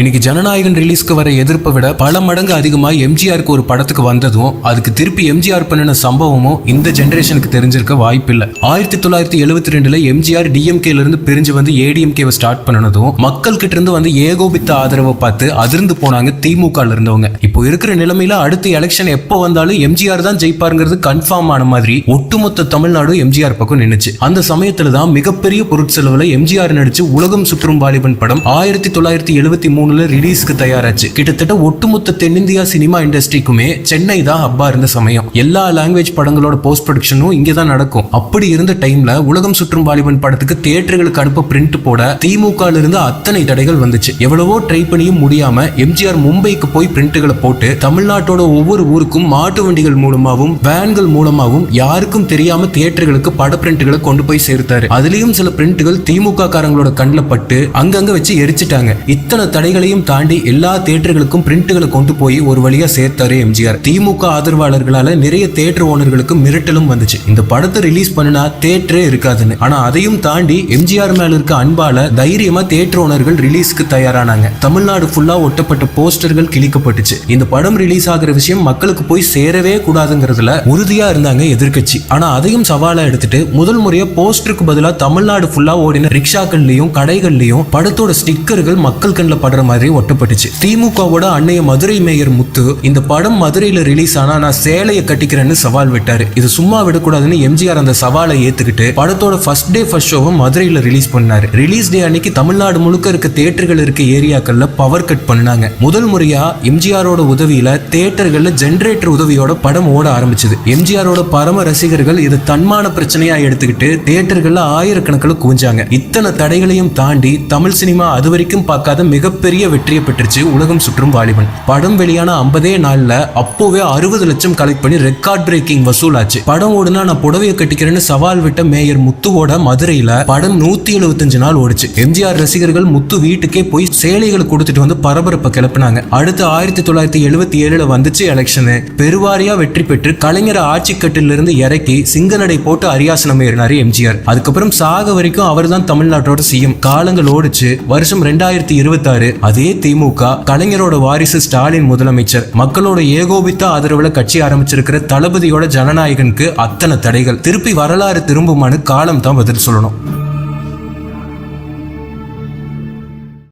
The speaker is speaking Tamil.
இன்னைக்கு ஜனநாயகன் ரிலீஸ்க்கு வர எதிர்ப்பை விட பல மடங்கு அதிகமா எம்ஜிஆருக்கு ஒரு படத்துக்கு வந்ததும் அதுக்கு திருப்பி எம்ஜிஆர் பண்ணின சம்பவமும் இந்த ஜெனரேஷனுக்கு தெரிஞ்சிருக்க வாய்ப்பில்லை. 1972 எம்ஜிஆர் டிஎம்கேல இருந்து பிரிஞ்சு வந்து ஏடிஎம்கேவை ஸ்டார்ட் பண்ணனதும் மக்கள் கிட்ட இருந்து வந்து ஏகோபித்த ஆதரவை பார்த்து அதிர்ந்து போனாங்க திமுக இருந்தவங்க. இப்போ இருக்கிற நிலைமையில அடுத்த எலெக்ஷன் எப்போ வந்தாலும் எம்ஜிஆர் தான் ஜெயிப்பாருங்கிறது கன்ஃபார்ம் ஆன மாதிரி ஒட்டுமொத்த தமிழ்நாடு எம்ஜிஆர் பக்கம் நின்னுச்சு. அந்த சமயத்துல தான் மிகப்பெரிய பொருட்செலவுல எம்ஜிஆர் நடிச்சு உலகம் சுற்றும் வாலிபன் படம் 1973 ரிலீஸ்க்கு தயாராச்சு. கிட்டத்தட்ட ஒட்டுமொத்த தென்னிந்தியா சினிமா இண்டஸ்ட்ரிக்குமே சென்னை தான் ஹப்பா இருந்த சமயம். எல்லா லாங்குவேஜ் படங்களோட போஸ்ட் ப்ரொடக்ஷனும் இங்கே தான் நடக்கும். அப்படி இருந்த டைம்ல உலகம் சுற்றும் வாலிபன் படத்துக்கு தியேட்டர்களுக்கு அனுப்ப பிரிண்ட் போட திமுக இருந்து அத்தனை தடைகள் வந்துச்சு. எவ்வளவோ ட்ரை பண்ணியும் முடியாம எம்ஜிஆர் மும்பைக்கு போய் பிரிண்ட்களை போட்டு தமிழ்நாட்டோட ஒவ்வொரு ஊருக்கும் மாட்டு வண்டிகள் மூலமாகவும் வேன்கள் மூலமாகவும் யாருக்கும் தெரியாம தியேட்டர்களுக்கு பட பிரிண்ட்களை கொண்டு போய் சேர்த்தாரு. அதுலயும் சில பிரிண்ட்கள் திமுக காரங்களோட கண்ணில் பட்டு அங்கங்க வச்சு எரிச்சிட்டாங்க. இத்தனை தடைகளையும் தாண்டி எல்லா தியேட்டர்களுக்கும் பிரிண்ட்களை கொண்டு போய் ஒரு வழியா சேர்த்தாரு எம்ஜிஆர். திமுக ஆதரவாளர்களால நிறைய தியேட்டர் ஓனர்களுக்கு மிரட்டலும் வந்துச்சு, இந்த படத்தை ரிலீஸ் பண்ணினா தியேட்டரே இருக்காதுன்னு. ஆனா அதையும் தாண்டி எம்ஜிஆர் மேல இருக்க அன்பால தைரியமா தியேட்டர் ஓனர்கள் ரிலீஸ்க்கு தயாரானாங்க. தமிழ்நாடு ஃபுல்லா ஒட்டப்பட்ட போஸ்டர்கள் கிழிக்கப்பட்டுச்சு. இந்த படம் ரிலீஸ் ஆகிற விஷயம் மக்களுக்கு போய் சேரவே கூடாதுங்கிறதுல உறுதியா இருந்தாங்க எதிர்கட்சி. ஆனா அதையும் சவாலா எடுத்துட்டு முதல் முறையா போஸ்டருக்கு பதிலா தமிழ்நாடு ஃபுல்லா ஓடின ரிக்ஷாக்கள்லயும் கடைகள்லயும் படத்தோட ஸ்டிக்கர்கள் மக்கள் கண்ணில் படுற மாதிரி ஒட்டப்பட்டுச்சு. திமுகவோட அன்னைய மதுரை மேயர் முத்து இந்த படம் மதுரையில ரிலீஸ் ஆனா நான் சேலையை கட்டிக்கிறேன்னு சவால் விட்டாரு. இது சும்மா விடக்கூடாதுன்னு எம்ஜிஆர் அந்த சவாலை ஏத்துக்கிட்டு படத்தோட ஃபர்ஸ்ட் டே ஃபர்ஸ்ட் ஷோவை மதுரையில ரிலீஸ் பண்ணாரு. ரிலீஸ் டே அன்னைக்கு தமிழ்நாடு முழுக்க இருக்க தியேட்டர்கள் இருக்க ஏரியாக்கள்ல பவர் கட் பண்ணாங்க. முதல் முறையா எம்ஜிஆரோட உதவியில தியேட்டர்கள்ல ஜெனரேட்டர் உதவியோட படம் ஓட ஆரம்பிச்சது. எம்ஜிஆரோட பரம ரசிகர்கள் இது தன்மான பிரச்சனையா எடுத்துக்கிட்டு தியேட்டர்கள்ல ஆயிரக்கணக்கில் குவிஞ்சாங்க. இத்தனை தடைகளையும் தாண்டி தமிழ் சினிமா அது வரைக்கும் பார்க்காத மிகப்பெரிய வெற்றியை பெற்றுச்சு உலகம் சுற்றும் வாலிபன். படம் வெளியான 50 நாள்ல அப்போவே 60 லட்சம் கலெக்ட் பண்ணி ரெக்கார்ட் பிரேக்கிங் வசூல் ஆச்சு. படம் ஓடுனா நான் புடவையை கட்டிக்கிறேன்னு சவால் விட்ட மேயர் முத்துவோட மதுரையில படம் 175 நாள் ஓடிச்சு. எம்ஜிஆர் ரசிகர்கள் முத்து வீட்டுக்கே போய் சேலைகளை கொடுத்துட்டு வந்து பரபரப்பை கிளப்பினாங்க. அடுத்து 1977 வந்துச்சு எலெக்ஷனு. பெருவாரியா வெற்றி பெற்று கலைஞர் ஆட்சி கட்டில இருந்து இறக்கி சிங்கநடை போட்டு அரியாசனம் ஏறினாரு எம்ஜிஆர். அதுக்கப்புறம் சாக வரைக்கும் அவர் தான் தமிழ்நாட்டோட சிஎம். காலங்கள் ஓடிச்சு. வருஷம் 2026 அதே திமுக கலைஞரோட வாரிசு ஸ்டாலின் முதலமைச்சர். மக்களோட ஏகோபித்த ஆதரவுல கட்சி ஆரம்பிச்சிருக்கிற தளபதியோட ஜனநாயகனுக்கு அத்தனை தடைகள். திருப்பி வரலாறு திரும்புமான்னு காலம் தான் பதில் சொல்லணும்.